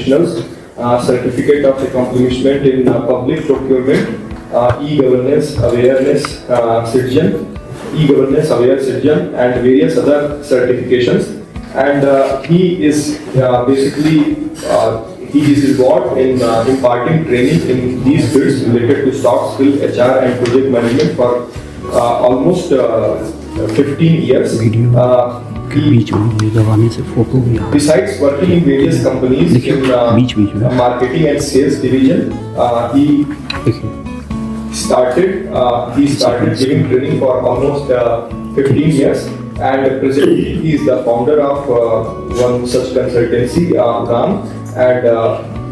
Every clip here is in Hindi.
professionals, certificate of accomplishment in public procurement, e-governance awareness citizen, e-governance aware citizen, and various other certifications. And he is basically he is involved in imparting training in these fields related to soft skill, HR, and project management for almost 15 years. Besides working in various companies in marketing and sales division, he started giving training for almost 15 years, and presently he is the founder of one such consultancy, GAM, and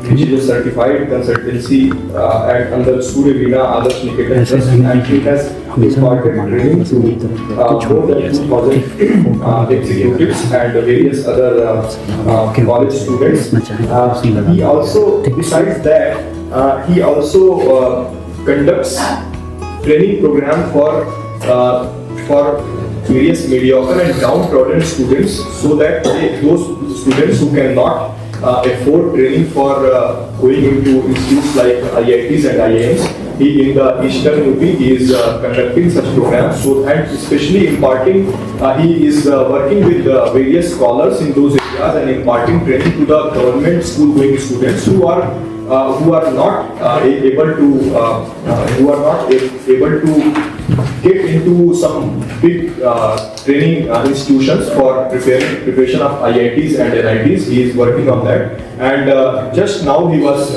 which is a certified consultancy and under Surya Veena Adarsh Niketan Trust, and he has imparted training to more than 2,000 executives and various other college students. He also, besides that, he also conducts training program for various mediocre and downtrodden students, so that those students who cannot afford training for going into institutes like IITs and IIMs, in the Eastern UP, he is conducting such programs, and especially imparting, he is working with various scholars in those areas and imparting training to the government school going students who are not able to get into some big training institutions for preparation of IITs and NITs. He is working on that, and just now he was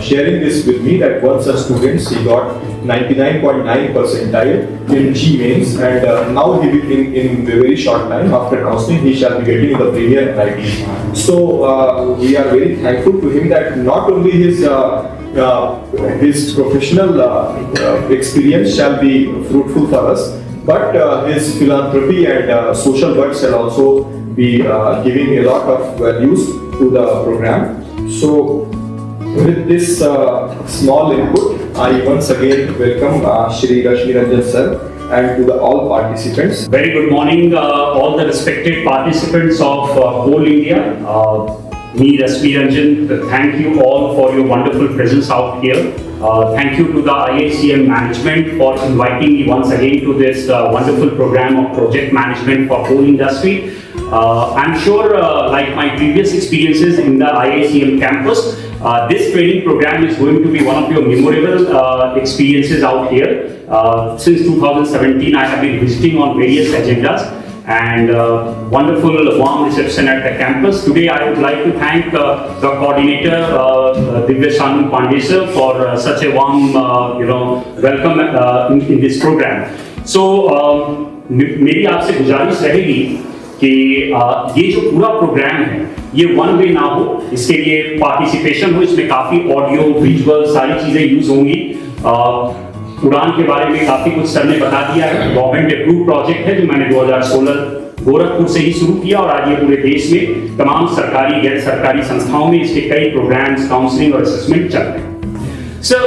sharing this with me that one such student, he got 99.9 percentile in G mains, and now he will in a very short time after counseling he shall be getting the premier NIT. So we are very thankful to him that not only his professional experience shall be fruitful for us, but his philanthropy and social work shall also be giving a lot of values to the program. So with this small input, I once again welcome Shri Rashmi Ranjan sir and to the all participants. Very good morning, all the respected participants of whole India. Me, Rashmi Ranjan, thank you all for your wonderful presence out here. Thank you to the IICM management for inviting me once again to this wonderful program of project management for whole industry. I'm sure, like my previous experiences in the IICM campus, this training program is going to be one of your memorable experiences out here. Since 2017, I have been visiting on various agendas, and wonderful warm reception at the campus. Today I would like to thank the coordinator Divyashanu Pandey sir for such a warm welcome in this program. So मेरी आपसे गुजारिश रहेगी कि ये जो पूरा प्रोग्राम है ये वन वे ना हो, इसके लिए पार्टिसिपेशन हो, इसमें काफी ऑडियो विजुअल सारी चीजें यूज होंगी। उड़ान के बारे में काफी कुछ सर ने बता दिया है। गवर्नमेंट अप्रूव प्रोजेक्ट है जो मैंने 2016 गोरखपुर से ही शुरू किया, और आज ये पूरे देश में तमाम सरकारी गैर सरकारी संस्थाओं में इसके कई प्रोग्राम्स, काउंसलिंग और असेसमेंट चल रहे हैं। Sir,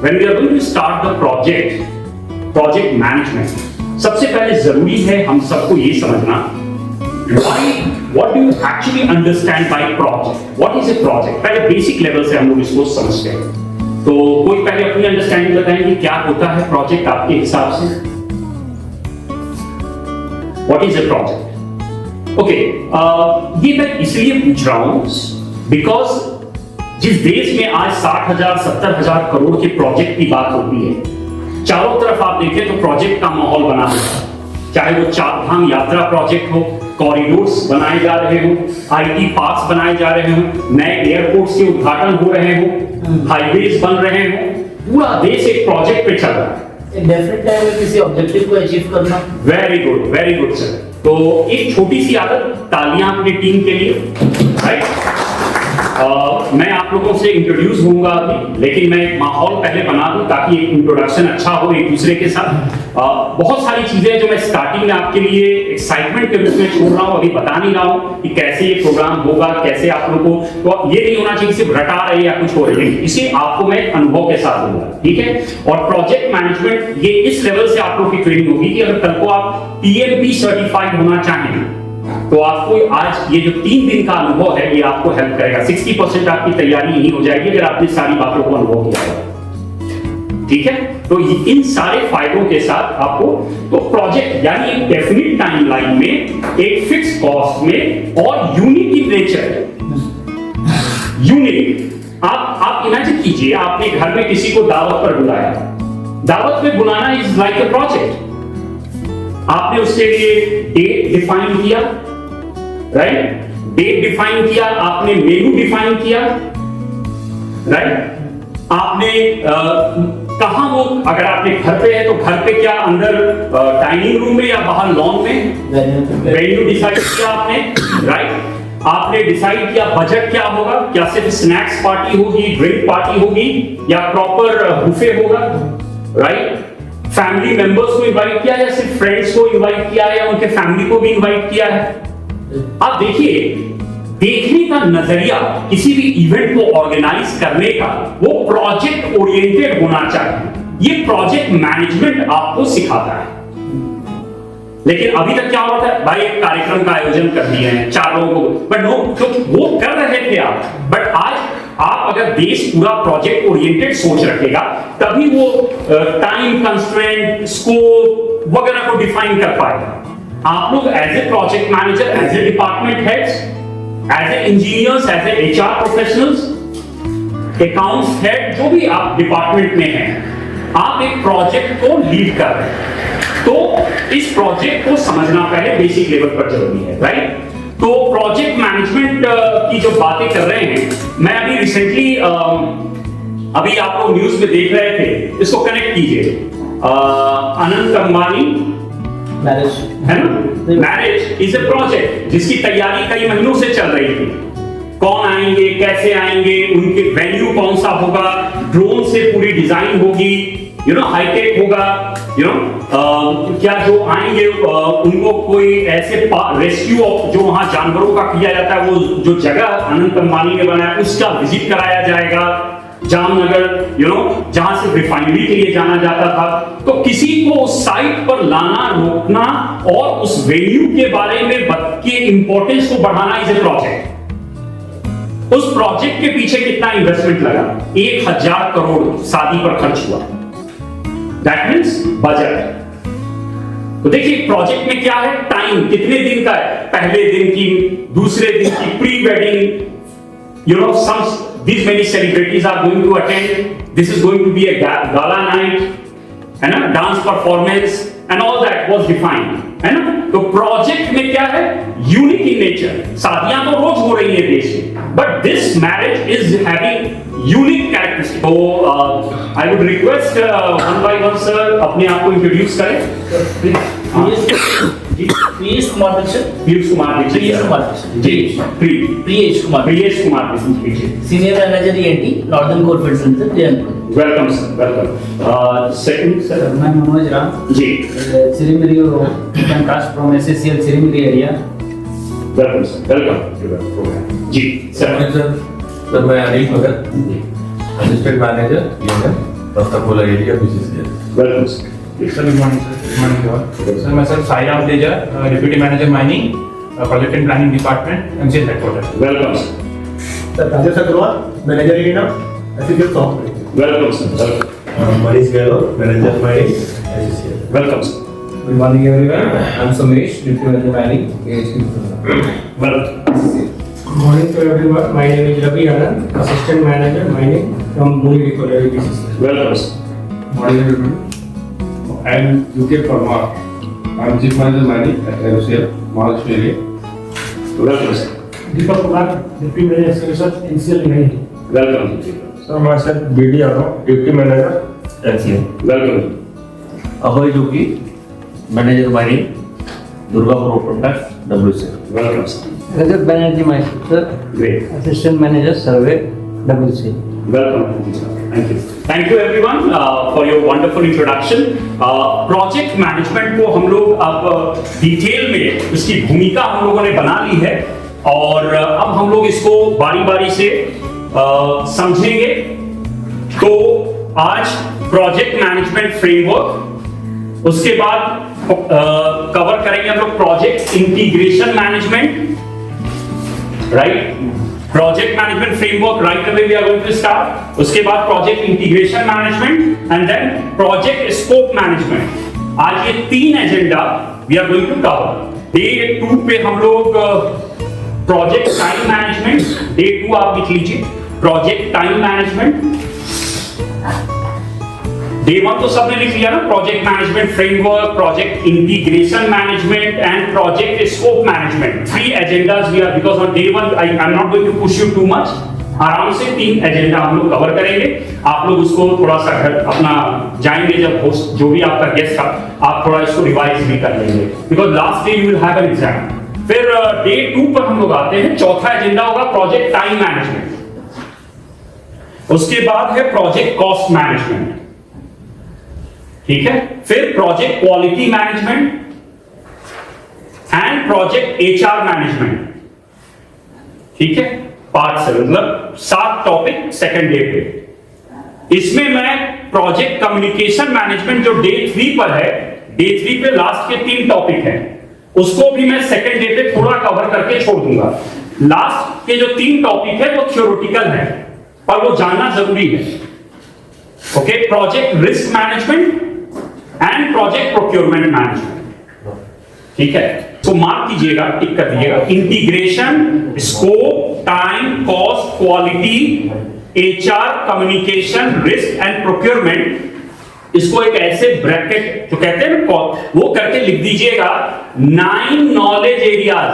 when we are going to start the project management, सबसे पहले जरूरी है हम सबको ये समझना what do you actually understand by project? What is a project? पहले बेसिक लेवल से हम लोग इसको समझते हैं। तो कोई पहले अपनी अंडरस्टैंडिंग बताएं कि क्या होता है प्रोजेक्ट आपके हिसाब से? What is a project? Okay, ये मैं इसलिए पूछ रहा हूं बिकॉज जिस देश में आज 60,000 70,000 करोड़ के प्रोजेक्ट की बात होती है, चारों तरफ आप देखें तो प्रोजेक्ट का माहौल बना हुआ है। चाहे वो चारधाम यात्रा प्रोजेक्ट हो, कॉरिडोर्स बनाए जा रहे हो, आईटी पार्क्स बनाए जा रहे हो, नए एयरपोर्ट्स के उद्घाटन हो रहे हो, हाईवेज बन रहे हो, पूरा देश एक प्रोजेक्ट पे चल रहा है। डेफिनेट टाइम में किसी ऑब्जेक्टिव को अचीव करना। Very good sir. तो एक छोटी सी आदत, तालियां अपनी टीम के लिए, राइट? मैं आप लोगों से इंट्रोड्यूस होऊंगा अभी, लेकिन मैं एक माहौल पहले बना दूं ताकि एक इंट्रोडक्शन अच्छा हो एक दूसरे के साथ। बहुत सारी चीजें जो मैं स्टार्टिंग में आपके लिए एक्साइटमेंट के रूप में छोड़ रहा हूं, अभी बता नहीं रहा हूं कि कैसे ये प्रोग्राम होगा, कैसे आप लोगों को, तो ये नहीं होना चाहिए सिर्फ रटा रहे या कुछ हो रहे हैं, इसे आपको मैं अनुभव के साथ दूंगा, ठीक है? और प्रोजेक्ट मैनेजमेंट ये इस लेवल से आप लोग की ट्रेनिंग होगी कि अगर कल को आप PMP सर्टिफाइड होना चाहें तो आपको आज ये जो 3 दिन का अनुभव है ये आपको हेल्प करेगा। 60% आपकी तैयारी यही हो जाएगी अगर आपने सारी बातों को अनुभव किया है। ठीक है, तो इन सारे फायदों के साथ आपको तो प्रोजेक्ट यानी एक डेफिनिट टाइमलाइन में, एक फिक्स कॉस्ट में और यूनिक इन नेचर। यूनिक आप इमेजिन कीजिए, आपने घर में किसी को दावत पर बुलाया। दावत पे बुलाना इज लाइक अ प्रोजेक्ट। आपने उसके लिए डेट डिफाइन किया, राइट? डेट डिफाइन किया, आपने मेनू डिफाइन किया, राइट? आपने कहां वो, अगर आपके घर पे है तो घर पे क्या, अंदर डाइनिंग रूम में या बाहर लॉन में, वेन्यू डिसाइड किया आपने, राइट? आपने डिसाइड किया बजट क्या होगा, क्या सिर्फ स्नैक्स पार्टी होगी, ड्रिंक पार्टी होगी या प्रॉपर बुफे होगा, राइट? फैमिली मेंबर्स को इनवाइट किया या सिर्फ फ्रेंड्स को इनवाइट किया या उनके फैमिली को भी इनवाइट किया है? आप देखिए, देखने का नजरिया किसी भी इवेंट को ऑर्गेनाइज करने का वो प्रोजेक्ट ओरिएंटेड होना चाहिए। ये प्रोजेक्ट मैनेजमेंट आपको सिखाता है। लेकिन अभी तक क्या होता है, भाई एक कार्यक्रम का आयोजन कर दिए हैं 4 लोगों को, बट नो, तो वो कर रहे थे आप, बट आज आप अगर देश पूरा प्रोजेक्ट ओरिएंटेड सोच रखेगा तभी वो टाइम कंस्ट्रेंट, स्कोप वगैरह को डिफाइन कर पाएगा। आप लोग as a project manager, as a department heads, as a engineers, as a HR professionals, accounts head, जो भी आप डिपार्टमेंट में हैं, आप एक प्रोजेक्ट को लीड कर रहे हैं, तो इस प्रोजेक्ट को समझना पहले बेसिक लेवल पर जरूरी है, राइट? तो प्रोजेक्ट मैनेजमेंट की जो बातें कर रहे हैं, मैं अभी रिसेंटली अभी आप लोग न्यूज में देख रहे थे, इसको कनेक्ट कीजिए, अनंत अंबानी मैरिज है ना, मैरिज इज ए प्रोजेक्ट जिसकी तैयारी कई महीनों से चल रही थी। कौन आएंगे, कैसे आएंगे, उनके वेन्यू कौन सा होगा, ड्रोन से पूरी डिजाइन होगी, हाईटेक होगा, क्या जो आएंगे उनको कोई ऐसे रेस्क्यू जो वहां जानवरों का किया जाता है, वो जो जगह अनंत अंबानी ने बनाया उसका विजिट कराया जाएगा, जामनगर, जहां से रिफाइनरी के लिए जाना जाता था। तो किसी को उस साइट पर लाना, रोकना और उस वेन्यू के बारे में के इंपॉर्टेंस को बढ़ाना इज ए प्रोजेक्ट। उस प्रोजेक्ट के पीछे कितना इन्वेस्टमेंट लगा? 1000 करोड़ शादी पर खर्च हुआ। That means budget. तो देखिए प्रोजेक्ट में क्या है, टाइम कितने दिन का है, पहले दिन की, दूसरे दिन की, pre wedding, these many celebrities are going to attend, this is going to be a gala night, है ना, dance performance and all that was defined, है ना? तो प्रोजेक्ट में क्या है, यूनिक इन नेचर। शादियां तो रोज हो रही है देश में, but this marriage is having unique characteristic. तो I would request one by one sir अपने आप को इंट्रोड्यूस करें। Priyesh Kumar Dixit senior manager ENT northern coalfield centre Jaipur. Welcome sir, welcome. Second sir, मैं Manoj Ram ji, Sirimiri caste from SSCL Sirimiri area. Welcome sir, welcome to the programme. जी सर, सर मैं Anil Bhagat, assistant manager Raftakola area BCCL. Welcome sir. Sir good morning sir, sir मैं sir Sairam Teja, deputy manager mining, project and planning department, MCL headquarter. Welcome sir. Sir Rajesh Agarwal, manager area, SCL software. Welcome sir. Manish Gehlot, manager mining, SCL. Welcome sir. Good morning everyone. I'm Sumesh, Deputy Manager Mining, AHP. Welcome. Good morning to everyone. My name is Ravi Anand, Assistant Manager Mining from Muni College BCCL. Welcome sir. Morning everyone, I am यूके फॉर्मा, I am chief manager mining at एरोसीएल Maharashtra area. Welcome sir. Deepak Kumar, Deputy Manager Research, NCL Mining. Welcome. Sir मैं sir BD Yadav, deputy manager MCL. Welcome. Abhay Jogi, manager mining, Durgapur products, WCL। Welcome sir. Rajat Banerjee, my sister, great. Assistant Manager Survey, WCL. Welcome, sir. Thank you. Thank you everyone for your wonderful introduction. Project management को हम लोग अब डिटेल में इसकी भूमिका हम लोगों ने बना ली है और अब हम लोग इसको बारी बारी से समझेंगे। तो आज प्रोजेक्ट मैनेजमेंट फ्रेमवर्क, उसके बाद कवर करेंगे हम लोग project integration management, right? Project management framework right away we are going to start. उसके बाद project integration management and then project scope management. आज ये 3 agenda we are going to cover. Day 2 पे हम लोग प्रोजेक्ट टाइम मैनेजमेंट, डे 2 आप लिख लीजिए, प्रोजेक्ट टाइम मैनेजमेंट। डे 1 तो सबने लिख लिया ना, project management framework, project integration management and project scope management. 3 agendas we are, because on day 1 I am not going to push you too much. आराम से 3 एजेंडा हम लोग कवर करेंगे। आप लोग उसको थोड़ा सा घर अपना जाएंगे, जब होस्ट जो भी आपका गेस्ट था, आप थोड़ा इसको रिवाइज भी कर लेंगे, because last day you will have an exam. फिर डे 2 पर हम लोग आते हैं, चौथा एजेंडा होगा प्रोजेक्ट टाइम मैनेजमेंट। उसके बाद है प्रोजेक्ट कॉस्ट मैनेजमेंट, ठीक है? फिर project quality management and project HR management, ठीक है? पार्ट 7, मतलब 7 टॉपिक सेकंड डे पे। इसमें मैं प्रोजेक्ट कम्युनिकेशन मैनेजमेंट जो डे 3 पर है, डे 3 पे लास्ट के 3 टॉपिक हैं, उसको भी मैं सेकंड डे पे थोड़ा कवर करके छोड़ दूंगा। लास्ट के जो 3 टॉपिक है वो थ्योरेटिकल है, पर वो जानना जरूरी है। Okay, project risk management and project procurement management, ठीक है? तो मार्क कीजिएगा, टिक कर दीजिएगा। Integration, scope, time, cost, quality, HR, communication, risk and procurement. इसको एक ऐसे ब्रैकेट जो कहते हैं ना, वो करके लिख दीजिएगा 9 नॉलेज एरियाज।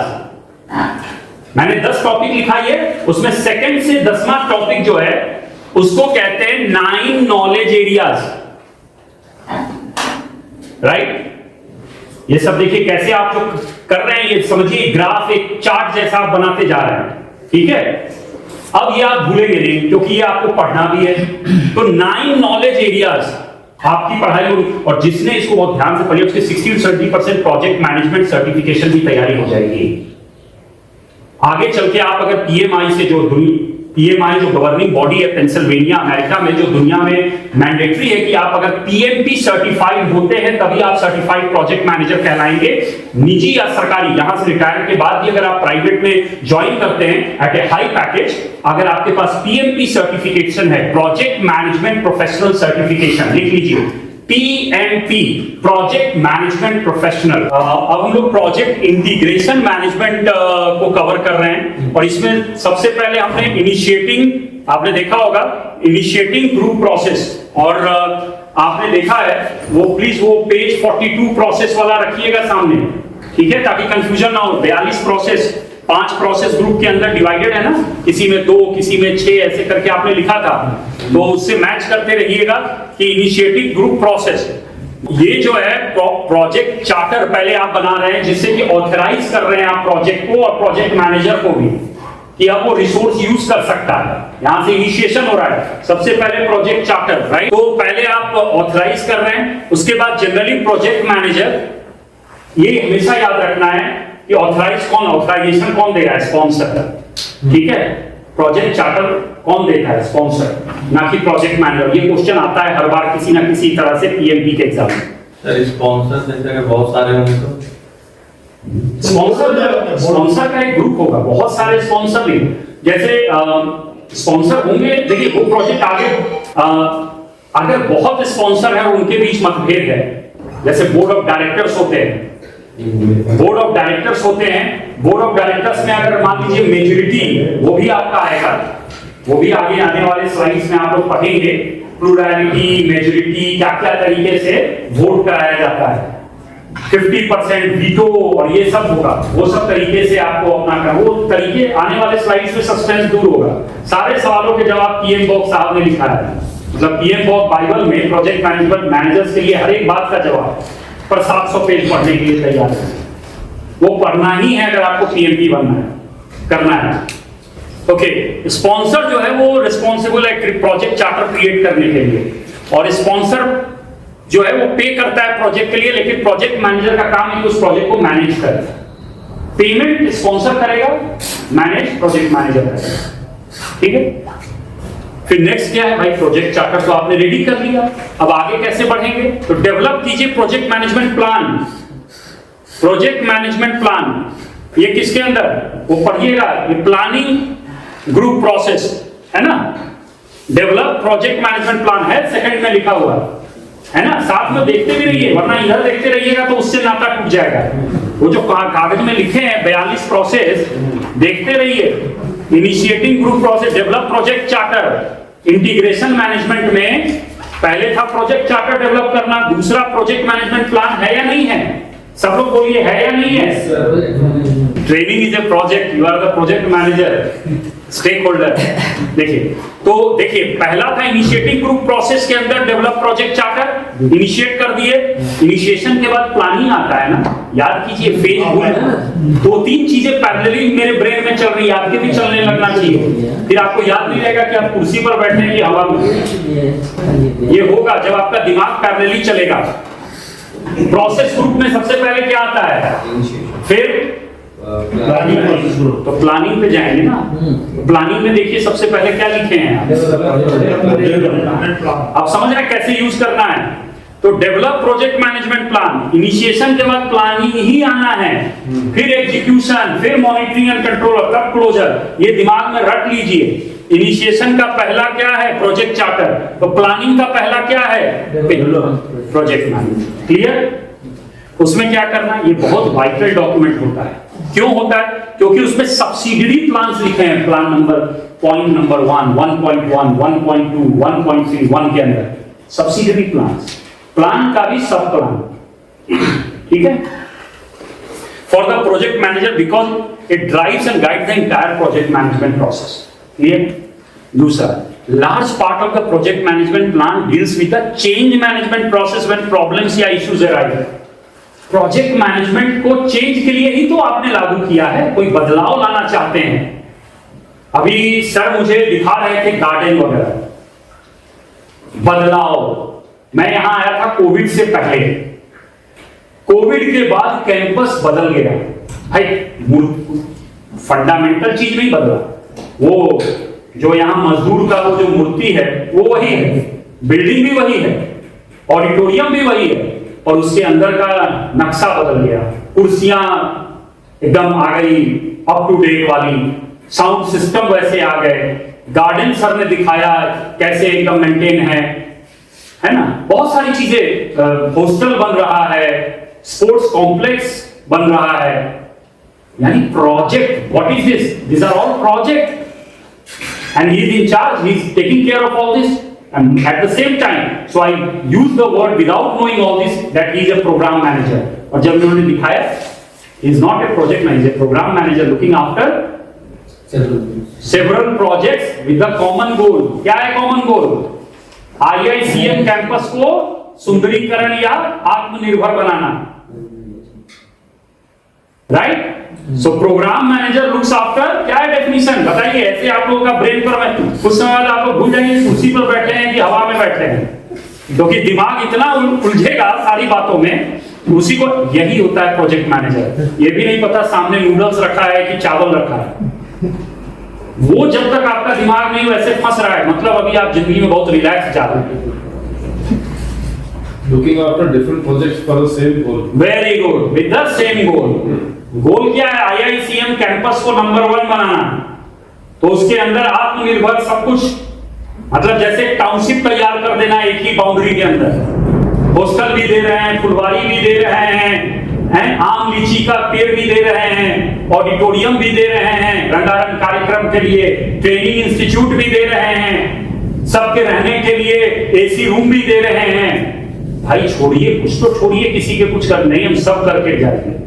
मैंने 10 टॉपिक लिखा है, उसमें सेकंड से 10वां टॉपिक जो है उसको कहते हैं 9 नॉलेज एरियाज, राइट? ये सब देखिए कैसे आप लोग कर रहे हैं, ये समझिए ग्राफ, एक चार्ट जैसा आप बनाते जा रहे हैं, ठीक है? अब ये आप भूलेंगे नहीं, क्योंकि ये आपको पढ़ना भी है। तो 9 नॉलेज एरियाज आपकी पढ़ाई होगी, और जिसने इसको बहुत ध्यान से पढ़ी उसके 60-70% प्रोजेक्ट मैनेजमेंट सर्टिफिकेशन की तैयारी हो जाएगी। आगे चल के आप अगर पीएमआई से पीएमआई जो गवर्निंग बॉडी है पेंसिल्वेनिया अमेरिका में, जो दुनिया में मैंडेटरी है कि आप अगर पीएमपी सर्टिफाइड होते हैं तभी आप सर्टिफाइड प्रोजेक्ट मैनेजर कहलाएंगे, निजी या सरकारी। यहां से रिटायर के बाद भी अगर आप प्राइवेट में ज्वाइन करते हैं एट ए हाई पैकेज, अगर आपके पास पीएमपी सर्टिफिकेशन है, प्रोजेक्ट मैनेजमेंट प्रोफेशनल सर्टिफिकेशन, लिख लीजिए PMP, प्रोजेक्ट मैनेजमेंट प्रोफेशनल। अब हम लोग प्रोजेक्ट इंटीग्रेशन मैनेजमेंट को कवर कर रहे हैं, और इसमें सबसे पहले हमने इनिशिएटिंग, आपने देखा होगा इनिशिएटिंग ग्रुप प्रोसेस, और आपने देखा है वो प्लीज वो पेज 42 प्रोसेस वाला रखिएगा सामने, ठीक है? ताकि कंफ्यूजन ना हो। 42 प्रोसेस, 5 प्रोसेस ग्रुप के अंदर डिवाइडेड है ना, किसी में 2, किसी में 6, ऐसे करके आपने लिखा था, तो उससे मैच करते रहिएगा कि इनिशिएटिव ग्रुप प्रोसेस। ये जो है प्रोजेक्ट चार्टर पहले आप बना रहे हैं, जिससे कि ऑथराइज कर रहे हैं आप प्रोजेक्ट को और प्रोजेक्ट मैनेजर को भी, कि अब वो रिसोर्स यूज कर सकता है। यहां से इनिशिएशन हो रहा है, सबसे पहले प्रोजेक्ट चार्टर, राइट? तो पहले आप ऑथराइज कर रहे हैं, उसके बाद जनरली प्रोजेक्ट मैनेजर, ये हमेशा याद रखना है कि ऑथराइजेशन कौन दे रहा है? स्पॉन्सर, ठीक है? प्रोजेक्ट चार्टर कौन देता है? स्पॉन्सर, ना कि प्रोजेक्ट मैनेजर। ये क्वेश्चन आता है हर बार किसी ना किसी तरह से पीएमपी के एग्जाम में। सर स्पॉन्सर जैसे कि बहुत सारे होंगे तो स्पॉन्सर का एक ग्रुप होगा, बहुत सारे स्पॉन्सर नहीं, जैसे स्पॉन्सर होंगे। देखिए वो प्रोजेक्ट आगे अगर बहुत स्पॉन्सर है, उनके बीच मतभेद है, जैसे बोर्ड ऑफ डायरेक्टर्स होते हैं, बोर्ड ऑफ डायरेक्टर्स होते हैं, बोर्ड ऑफ डायरेक्टर्स में अगर मान लीजिए मेजॉरिटी, वो भी आपका आएगा, वो भी आगे आने वाले स्लाइड्स में आप लोग पढ़ेंगे, प्लुरैलिटी, मेजॉरिटी, क्या क्या तरीके से वोट कराया जाता है, 50% वीटो और ये सब होगा, वो सब तरीके से आपको अपना करना, वो तरीके आने वाले स्लाइड्स में सस्पेंस दूर होगा। सारे सवालों के जवाब पीएम बॉक्स साहब ने लिखा है, मतलब पीएम बॉक्स बाइबल में प्रोजेक्ट मैनेजमेंट मैनेजर्स के लिए हर एक बात का जवाब, पर 700 पेज पढ़ने के लिए तैयार है। वो पढ़ना ही है अगर आपको पीएमपी बनना है, करना है। ओके, स्पॉन्सर जो है वो रिस्पॉन्सिबल है प्रोजेक्ट चार्टर क्रिएट करने के लिए, और स्पॉन्सर जो है वो पे करता है प्रोजेक्ट के लिए, लेकिन प्रोजेक्ट मैनेजर का काम है कि उस प्रोजेक्ट को मैनेज करे। पेमेंट स्पॉन्सर करेगा, मैनेज प्रोजेक्ट मैनेजर करेगा, ठीक है? फिर नेक्स्ट क्या है भाई? प्रोजेक्ट चार्टर तो आपने रेडी कर लिया, अब आगे कैसे बढ़ेंगे? तो डेवलप कीजिए project management plan project management plan, ये किसके अंदर, वो पढ़िएगा, ये प्लानिंग ग्रुप प्रोसेस है ना, डेवलप प्रोजेक्ट मैनेजमेंट प्लान है, सेकंड में लिखा हुआ है ना, साथ में देखते भी रहिए, वरना इधर देखते रहिएगा तो उससे नाता टूट जाएगा। वो जो कागज में लिखे हैं 42 प्रोसेस, देखते रहिए। Initiating group process, develop project charter, integration management में पहले था प्रोजेक्ट चार्टर डेवलप करना, दूसरा प्रोजेक्ट मैनेजमेंट प्लान है या नहीं है, सब लोग बोलिए है या नहीं है। Training is a project, you are the project manager, stakeholder. देखिए तो देखिए, पहला था इनिशिएटिंग ग्रुप प्रोसेस के अंदर डेवलप प्रोजेक्ट चार्टर, इनिशिएट कर दिए, इनिशिएशन के बाद प्लानिंग आता है ना, याद कीजिए फेज हुआ, 2-3 चीजें पैरेलली मेरे ब्रेन में चल रही है, आपके भी चलने लगना चाहिए, फिर आपको याद नहीं रहेगा कि आप कुर्सी पर बैठे हैं कि हवा में। ये होगा जब आपका दिमाग पैरेलली चलेगा। प्रोसेस ग्रुप में सबसे पहले क्या आता है, फिर प्लानिंग प्रोसेस ग्रुप। तो प्लानिंग पे जाएंगे ना, प्लानिंग में देखिए सबसे पहले क्या लिखे हैं आप समझ रहे हैं कैसे यूज करना है। तो develop project management plan, initiation के बाद प्लानिंग ही आना है, फिर एग्जीक्यूशन, फिर मॉनिटरिंग एंड कंट्रोल, तब क्लोजर। ये दिमाग में रट लीजिए। इनिशिएशन का पहला क्या है, प्रोजेक्ट चार्टर, तो प्लानिंग का पहला क्या है, प्रोजेक्ट मैनेजमेंट। क्लियर? उसमें क्या करना, ये बहुत वाइटल डॉक्यूमेंट होता है। क्यों होता है? क्योंकि उसमें सब्सिडियरी प्लान्स लिखे हैं, प्लान नंबर, पॉइंट नंबर 1, 1.1, 1.2, 1.3, 1 के अंदर सब्सिडियरी प्लान्स, प्लान का भी सब प्लान, ठीक है, for the project manager, because it drives and guides the entire project management process. Clear? दूसरा, large part of the project management plan deals with the change management process when problems या issues arise। प्रोजेक्ट मैनेजमेंट को चेंज के लिए ही तो आपने लागू किया है, कोई बदलाव लाना चाहते हैं। अभी सर मुझे दिखा रहे थे गार्डन वगैरह, बदलाव। मैं यहां आया था कोविड से पहले, कोविड के बाद कैंपस बदल गया भाई, फंडामेंटल चीज नहीं बदला, वो जो यहां मजदूर का वो जो मूर्ति है वो वही है, बिल्डिंग भी वही है, ऑडिटोरियम भी वही है, और उसके अंदर का नक्शा बदल गया, कुर्सियां एकदम आ गई अप टू डेट वाली, साउंड सिस्टम वैसे आ गए, गार्डन सर ने दिखाया कैसे एकदम मेंटेन है ना, बहुत सारी चीजें, हॉस्टल बन रहा है, स्पोर्ट्स कॉम्प्लेक्स बन रहा है, यानी project. What is this? This are all project and he is in charge, he is taking care of all this, and at the same time, so I use the word without knowing all this that he is a program manager। और जब उन्होंने दिखाया, he is not a project manager, program manager looking after several projects with the common goal। क्या है common goal? IICM कैंपस को सुंदरीकरण या आत्मनिर्भर बनाना, राइट? सो प्रोग्राम मैनेजर लुक्स आफ्टर, क्या है डेफिनेशन बताइए, ऐसे आप लोगों का ब्रेन पर मैं कुछ समय बाद आप लोग भूल जाएंगे कुर्सी पर बैठे हैं कि हवा में बैठे हैं, क्योंकि दिमाग इतना उलझेगा सारी बातों में। उसी को, यही होता है प्रोजेक्ट मैनेजर। ये भी नहीं पता सामने नूडल्स रखा है कि चावल रखा है, वो जब तक आपका दिमाग नहीं वैसे फंस रहा है, मतलब अभी आप जिंदगी में बहुत रिलैक्स जा रहे हैं। Looking after different projects for the same goal। Very good, with the same goal. Goal क्या है? IICM कैंपस को नंबर 1 बनाना, तो उसके अंदर आत्मनिर्भर सब कुछ, मतलब जैसे टाउनशिप तैयार कर देना एक ही बाउंड्री के अंदर, हॉस्टल भी दे रहे हैं, फुलवारी भी दे रहे हैं, आम लीची का पेड़ भी दे रहे हैं, ऑडिटोरियम भी दे रहे हैं रंगारंग कार्यक्रम के लिए, ट्रेनिंग इंस्टीट्यूट भी दे रहे हैं, सबके रहने के लिए AC रूम भी दे रहे हैं। भाई छोड़िए, कुछ तो छोड़िए, किसी के कुछ कर नहीं, हम सब करके जाएंगे,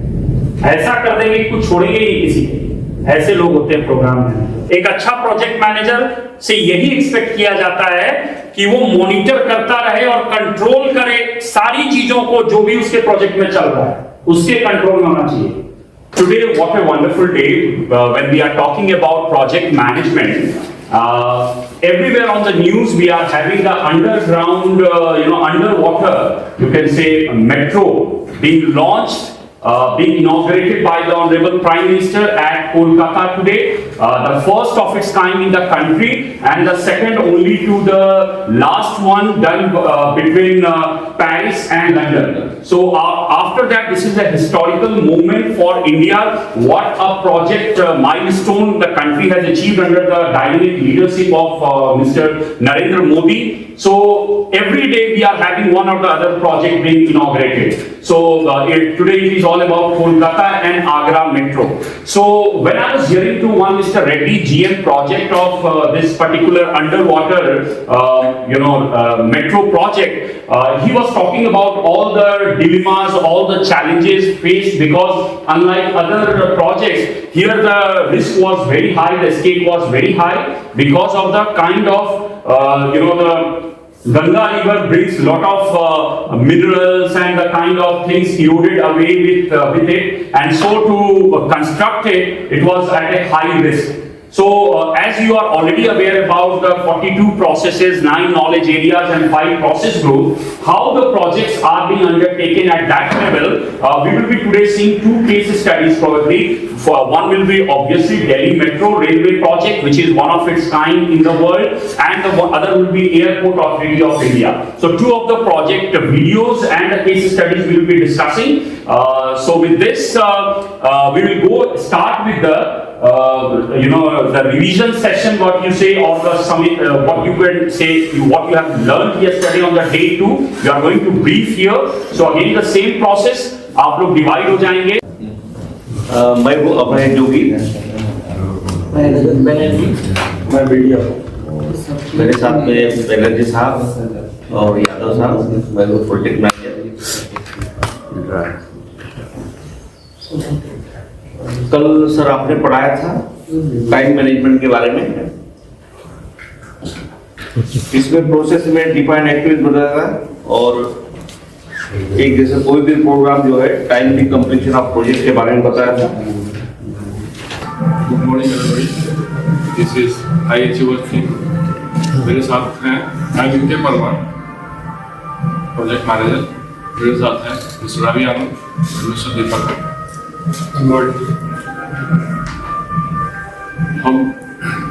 ऐसा कर देंगे कि कुछ छोड़ेंगे ही किसी के। ऐसे लोग होते हैं प्रोग्राम मैनेजर। एक अच्छा प्रोजेक्ट मैनेजर से यही एक्सपेक्ट किया जाता है कि वो मॉनिटर करता रहे और कंट्रोल करे सारी चीजों को, जो भी उसके प्रोजेक्ट में चल रहा है उसके कंट्रोल में होना चाहिए। Today, what a wonderful day when we are talking about project management. Everywhere on the news, we are having the underground, underwater, you can say, metro being launched being inaugurated by the Honorable Prime Minister at Kolkata today, the first of its kind in the country and the second only to the last one done between Paris and London. So after that, this is a historical moment for India. What a project milestone the country has achieved under the dynamic leadership of Mr. Narendra Modi. So every day we are having one or the other project being inaugurated. So today it is all about Kolkata and Agra Metro. So when I was hearing to one Mr. Reddy GM project of this particular underwater metro project, he was talking about all the dilemmas, all the challenges faced, because unlike other projects, here the risk was very high, the stake was very high because of the kind of the Ganga river brings lot of minerals and the kind of things eroded away with it, and so to construct it was at a high risk. So as you are already aware about the 42 processes, 9 knowledge areas and 5 process groups, how the projects are being undertaken at that level, we will be today seeing 2 case studies probably. One will be obviously Delhi Metro Railway project, which is one of its kind in the world, and the other will be Airport Authority of India. So 2 of the project videos and the case studies we will be discussing. So with this, we will start with the revision session, what you say, or the summit, what you can say, what you have learned yesterday on the day 2. We are going to brief here. So again the same process, आप लोग डिवाइड हो जाएंगे. मैं वो अभय जोगी, मैं वीडियो, मेरे साथ में बनर्जी साहब और यादव साहब, मैं वो प्रोजेक्ट मैनेजर. कल सर आपने पढ़ाया था टाइम मैनेजमेंट के बारे में. इसमें प्रोसेस में डिफाइन एक्टिविटीज बताया था, और एक जैसे कोई भी प्रोग्राम जो है टाइमली कंप्लीशन ऑफ प्रोजेक्ट के बारे में बताया था. Good morning everybody, this is IHU team. मेरे साथ हैं IMK परमार, प्रोजेक्ट मैनेजर. मेरे साथ हैं मिस्टर रवि आनंद, मिस्टर दीपक. हम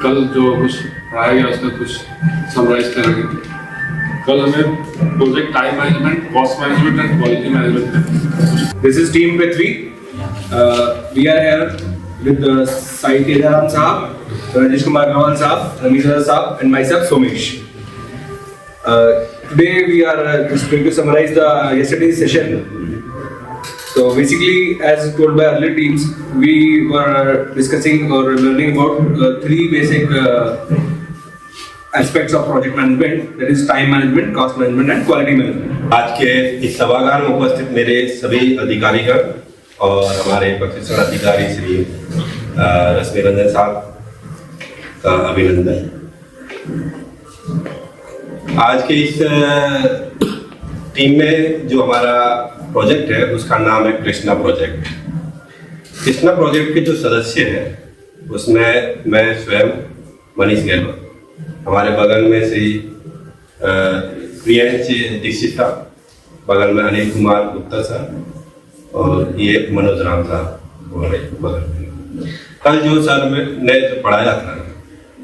कल जो कुछ पढ़ाया गया उसका कुछ समराइज करेंगे. कल हमें project time management, cost management and quality management. This is Team P3. We are here with Sai Tejaram Sahab, Rajesh Kumar Nawal Sahab, Ramizar Sahab, and myself, Somesh. Today we are just going to summarize the yesterday's session. So basically, as told by earlier teams, we were discussing or learning about 3 basic aspects of project management, that is time management, cost management and quality management. आज के इस सभागार में उपस्थित मेरे सभी अधिकारीगण और हमारे प्रशिक्षण अधिकारी श्री रश्मि रंजन साहब का अभिनंदन. आज के इस टीम में जो हमारा प्रोजेक्ट है उसका नाम है कृष्णा प्रोजेक्ट. कृष्णा प्रोजेक्ट के जो सदस्य हैं उसमें मैं स्वयं मनीष गहलोत, हमारे बगल में श्री प्रियंश दीक्षित साहब, बगल में अनिल कुमार गुप्ता साहब और ये मनोज राम साहब हमारे बगल में. कल जो सर ने जो पढ़ाया था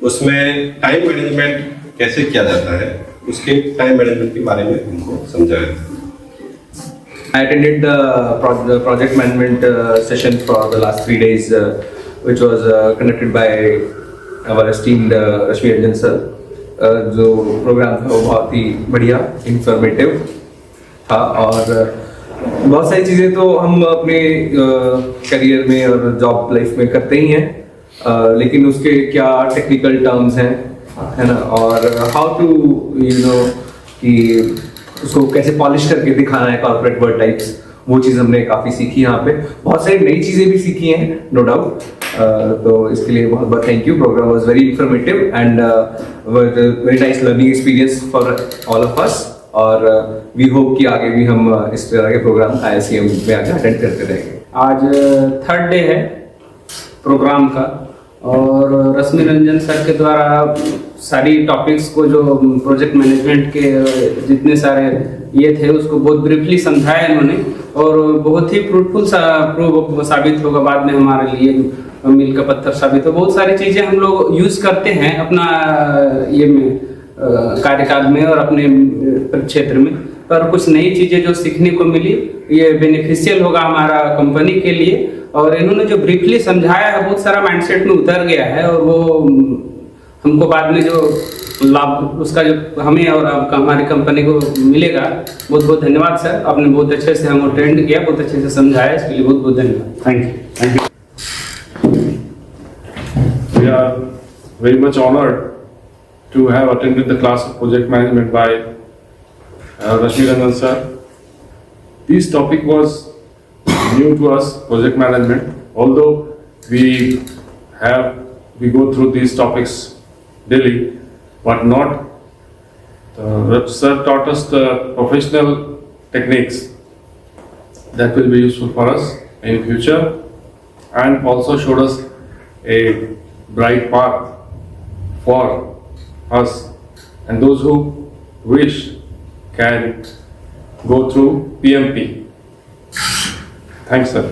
उसमें टाइम मैनेजमेंट कैसे किया जाता है, उसके टाइम मैनेजमेंट के बारे में उनको समझाया था. I attended the project management session for the last 3 days, which was conducted by our esteemed Rashmi Ranjan sir. जो प्रोग्राम था वो बहुत ही बढ़िया, इंफॉर्मेटिव था, और बहुत सारी चीज़ें तो हम अपने करियर में और जॉब लाइफ में करते ही हैं, लेकिन उसके क्या टेक्निकल टर्म्स हैं, है ना, और हाउ टू कि उसको कैसे पॉलिश करके दिखाना है कॉर्पोरेट वर्ड टाइप्स, वो चीज़ हमने काफ़ी सीखी. यहाँ पे बहुत सारी नई चीज़ें भी सीखी हैं, नो डाउट. तो इसके लिए बहुत बहुत thank you. Program was very informative and very nice learning experience for all of us, और वी होप कि आगे भी हम इस तरह के प्रोग्राम IICM में आकर अटेंड करते रहेंगे. आज 3rd डे है प्रोग्राम का, और रश्मि रंजन सर के द्वारा सारी टॉपिक्स को, जो प्रोजेक्ट मैनेजमेंट के जितने सारे ये थे, उसको बहुत ब्रीफली समझाया इन्होंने, और बहुत ही फ्रूटफुल साबित होगा बाद में हमारे लिए, मील का पत्थर साबित हो। बहुत सारी चीज़ें हम लोग यूज़ करते हैं अपना ये में कार्यकाल में और अपने क्षेत्र में, पर कुछ नई चीज़ें जो सीखने को मिली ये बेनिफिशियल होगा हमारा कंपनी के लिए। और इन्होंने जो ब्रीफली समझाया है बहुत सारा माइंडसेट में उतर गया है, और वो हमको बाद में जो लाभ उसका जो हमें और हमारी कंपनी को मिलेगा। बहुत बहुत धन्यवाद सर, आपने बहुत अच्छे से हमको ट्रेंड किया, बहुत अच्छे से समझाया, इसके लिए बहुत बहुत धन्यवाद। Thank you. We are very much honored to have attended the class of project management by Rashmi Ranjan sir. This topic was new to us, project management. Although we go through these topics daily, but not. Sir taught us the professional techniques that will be useful for us in future, and also showed us a bright path for us, and those who wish can go through PMP. Thanks, sir.